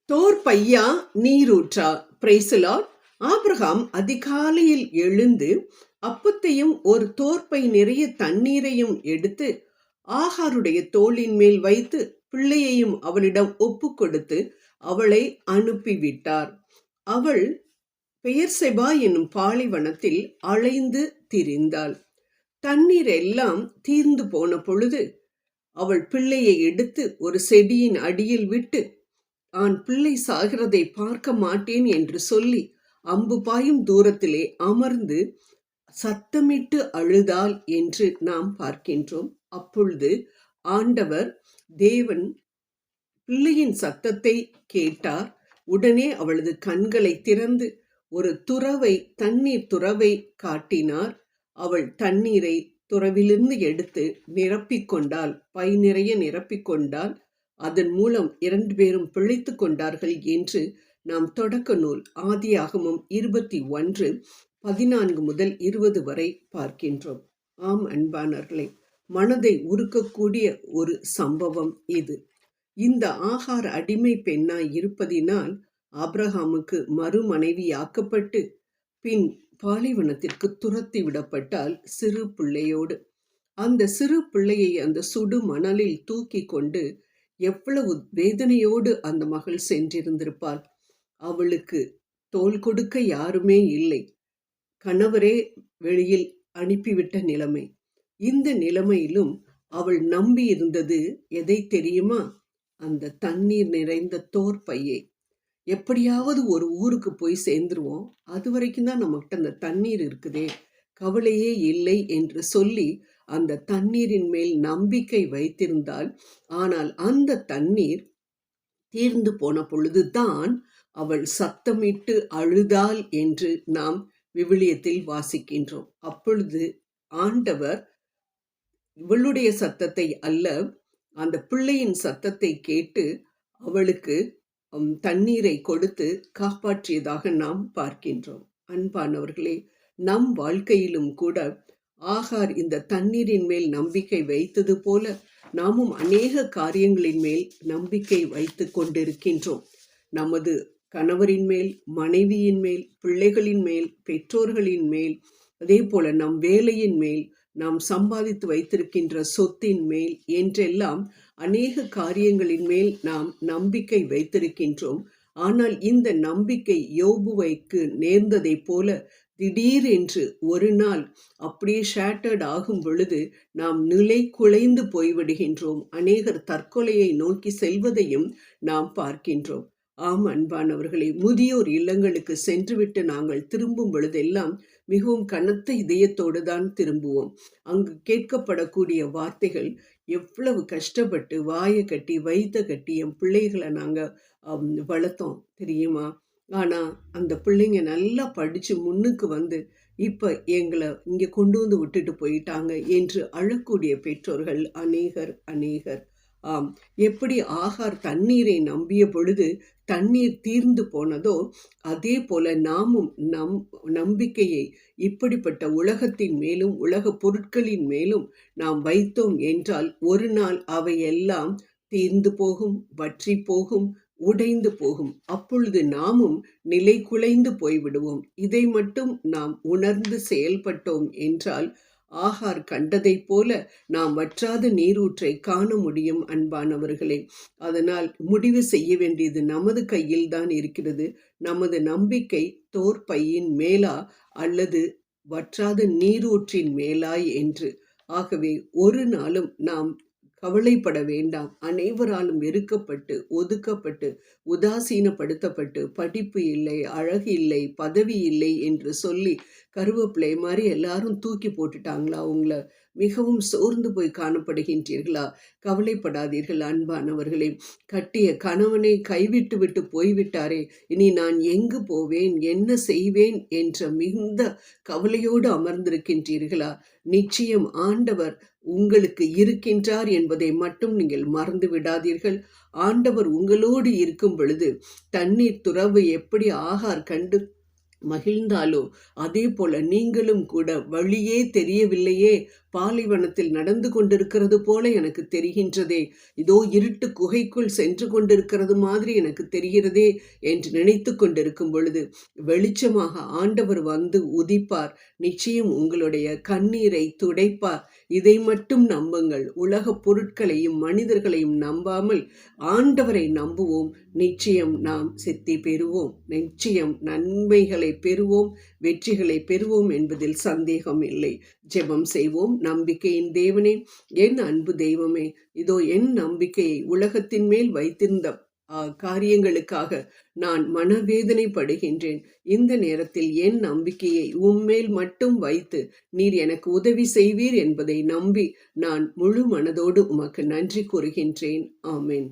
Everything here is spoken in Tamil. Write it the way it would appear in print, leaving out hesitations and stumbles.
தோர் பையா நீரூற்றா. பிரைசலாட். ஆபிரகாம் அதிகாலையில் எழுந்து அப்பத்தையும் ஒரு தோற்பை நிறைய தண்ணீரையும் எடுத்து ஆகாருடைய தோளின் மேல் வைத்து பிள்ளையையும் அவளிடம் ஒப்பு கொடுத்து அவளை அனுப்பிவிட்டார். அவள் பெயர்செபா என்னும் பாலைவனத்தில் அலைந்து திரிந்தாள். தண்ணீர் எல்லாம் தீர்ந்து போன பொழுது அவள் பிள்ளையை எடுத்து ஒரு செடியின் அடியில் விட்டு நான் பிள்ளை சாகிறதை பார்க்க மாட்டேன் என்று சொல்லி அம்பு பாயும் தூரத்திலே அமர்ந்து சத்தமிட்டு அழுதாள் என்று நாம் பார்க்கின்றோம். அப்பொழுது ஆண்டவர் தேவன் பிள்ளையின் சத்தத்தை கேட்டார். உடனே அவளது கண்களை திறந்து ஒரு தண்ணீர் துறவை காட்டினார். அவள் தண்ணீரை துறவிலிருந்து எடுத்து நிரப்பிக்கொண்டாள், பை நிறைய நிரப்பிக்கொண்டாள். அதன் மூலம் 2 பேரும் பிழைத்து கொண்டார்கள் என்று நாம் தொடக்க நூல் ஆதியாகமம் 21:14 முதல் 20 வரை பார்க்கின்றோம். ஆம் அன்பானவர்களே, மனதை உருக்கக்கூடிய ஒரு சம்பவம் இது. இந்த ஆகார் அடிமை பெண்ணாய் இருப்பதினால் ஆபிரகாமுக்கு மறுமனைவியாக்கப்பட்டு பின் பாலைவனத்திற்கு துரத்தி விடப்பட்டால் சிறு பிள்ளையோடு. அந்த சிறு பிள்ளையை அந்த சுடு மணலில் தூக்கி கொண்டு எவ்வளவு வேதனையோடு அந்த மகள் சென்றிருந்திருப்பாள். அவளுக்கு தோள் கொடுக்க யாருமே இல்லை. கணவரே வெளியில் அனுப்பிவிட்ட நிலைமை. இந்த நிலைமையிலும் அவள் நம்பி இருந்தது எதை தெரியுமா? அந்த தண்ணீர் நிறைந்த தோற்பையை. எப்படியாவது ஒரு ஊருக்கு போய் சேர்ந்துருவோம், அது வரைக்கும் தான் நம்மகிட்ட அந்த தண்ணீர் இருக்குதே, கவலையே இல்லை என்று சொல்லி அந்த தண்ணீரின் மேல் நம்பிக்கை வைத்திருந்தாள். ஆனால் அந்த தண்ணீர் தீர்ந்து போன பொழுதுதான் அவள் சத்தமிட்டு அழுதாள் என்று நாம் விவிலியத்தில் வாசிக்கின்றோம். அப்பொழுது ஆண்டவர் இவளுடைய சத்தத்தை அல்ல, அந்த பிள்ளையின் சத்தத்தை கேட்டு அவளுக்கு தண்ணீரை கொடுத்து காப்பாற்றியதாக நாம் பார்க்கின்றோம். அன்பானவர்களே, நம் வாழ்க்கையிலும் கூட ஆகார் இந்த தண்ணீரின் மேல் நம்பிக்கை வைத்தது போல நாமும் அநேக காரியங்களின் மேல் நம்பிக்கை வைத்து கொண்டிருக்கின்றோம். நமது கணவரின் மேல், மனைவியின் மேல், பிள்ளைகளின் மேல், பெற்றோர்களின் மேல், அதே போல நம் வேலையின் மேல், நாம் சம்பாதித்து வைத்திருக்கின்ற சொத்தின் மேல் என்றெல்லாம் அநேக காரியங்களின் மேல் நாம் நம்பிக்கை வைத்திருக்கின்றோம். ஆனால் இந்த நம்பிக்கை யோபுவைக்கு நேர்ந்ததை போல திடீரென்று ஒரு நாள் அப்படியே ஷேட்டர்ட் ஆகும் பொழுது நாம் நிலை குலைந்து போய்விடுகின்றோம். அநேகர் தற்கொலையை நோக்கி செல்வதையும் நாம் பார்க்கின்றோம். ஆம் அன்பானவர்களே, முதியோர் இல்லங்களுக்கு சென்றுவிட்டு நாங்கள் திரும்பும் பொழுதெல்லாம் மிகவும் கனத்த இதயத்தோடு தான் திரும்புவோம். அங்கு கேட்கப்படக்கூடிய வார்த்தைகள் எவ்வளவு கஷ்டப்பட்டு வாயை கட்டி வயிற்ற கட்டி என் பிள்ளைகளை நாங்கள் வளர்த்தோம் தெரியுமா? ஆனால் அந்த பிள்ளைங்க நல்லா படித்து முன்னுக்கு வந்து இப்போ எங்களை இங்கே கொண்டு வந்து விட்டுட்டு போயிட்டாங்க என்று அழக்கூடிய பெற்றோர்கள் அநேகர். ஆம், எப்படி ஆகார் தண்ணீரை நம்பிய பொழுது தண்ணீர் தீர்ந்து போனதோ அதே போல நாமும் நம்பிக்கையை இப்படிப்பட்ட உலகத்தின் மேலும் உலக பொருட்களின் மேலும் நாம் வைத்தோம் என்றால் ஒரு நாள் அவையெல்லாம் தீர்ந்து போகும், வற்றி போகும், உடைந்து போகும். அப்பொழுது நாமும் நிலை குலைந்து போய்விடுவோம். இதை மட்டும் நாம் உணர்ந்து செயல்பட்டோம் என்றால் ஆகார் கண்டதை போல நாம் வற்றாத நீரூற்றை காண முடியும் அன்பானவர்களே. அதனால் முடிவு செய்ய வேண்டியது நமது கையில் தான் இருக்கிறது. நமது நம்பிக்கை தோற்பையின் மேலா அல்லது வற்றாத நீரூற்றின் மேலா என்று. ஆகவே ஒரு நாளும் நாம் கவலைப்பட வேண்டாம். அனைவராலும் வெறுக்கப்பட்டு, ஒதுக்கப்பட்டு, உதாசீனப்படுத்தப்பட்டு, படிப்பு இல்லை, அழகு இல்லை, பதவி இல்லை என்று சொல்லி கருவேப்பிலை மாதிரி எல்லாரும் தூக்கி போட்டுட்டாங்களா? உங்களை மிகவும் சோர்ந்து போய் காணப்படுகின்றீர்களா? கவலைப்படாதீர்கள் அன்பானவர்களே. கட்டிய கணவனை கைவிட்டு விட்டு போய்விட்டாரே, இனி நான் எங்கு போவேன், என்ன செய்வேன் என்ற மிகுந்த கவலையோடு அமர்ந்திருக்கின்றீர்களா? நிச்சயம் ஆண்டவர் உங்களுக்கு இருக்கின்றார் என்பதை மட்டும் நீங்கள் மறந்து விடாதீர்கள். ஆண்டவர் உங்களோடு இருக்கும் பொழுது தண்ணீர் துறவு எப்படி ஆகார் கண்டு மகிழ்ந்தாலோ அதே போல நீங்களும் கூட வழியே தெரியவில்லையே, பாலைவனத்தில் நடந்து கொண்டிருக்கிறது போல எனக்கு தெரிகின்றதே, இதோ இருட்டு குகைக்குள் சென்று கொண்டிருக்கிறது மாதிரி எனக்கு தெரிகிறதே என்று நினைத்து கொண்டிருக்கும் பொழுது வெளிச்சமாக ஆண்டவர் வந்து உதிப்பார். நிச்சயம் உங்களுடைய கண்ணீரை துடைப்பார். இதை மட்டும் நம்புங்கள். உலக பொருட்களையும் மனிதர்களையும் நம்பாமல் ஆண்டவரை நம்புவோம். நிச்சயம் நாம் சித்தி பெறுவோம். நிச்சயம் நன்மைகளை பெறுவோம், வெற்றிகளை பெறுவோம் என்பதில் சந்தேகம் இல்லை. ஜெபம் செய்வோம். நம்பிக்கையின் தேவனே, என் அன்பு தெய்வமே, இதோ என் நம்பிக்கையை உலகத்தின் மேல் வைத்திருந்த காரியங்களுக்காக நான் மனவேதனைப்படுகின்றேன். இந்த நேரத்தில் என் நம்பிக்கையை உம்மேல் மட்டும் வைத்து நீர் எனக்கு உதவி செய்வீர் என்பதை நம்பி நான் முழு மனதோடு உமக்கு நன்றி கூறுகின்றேன். ஆமென்.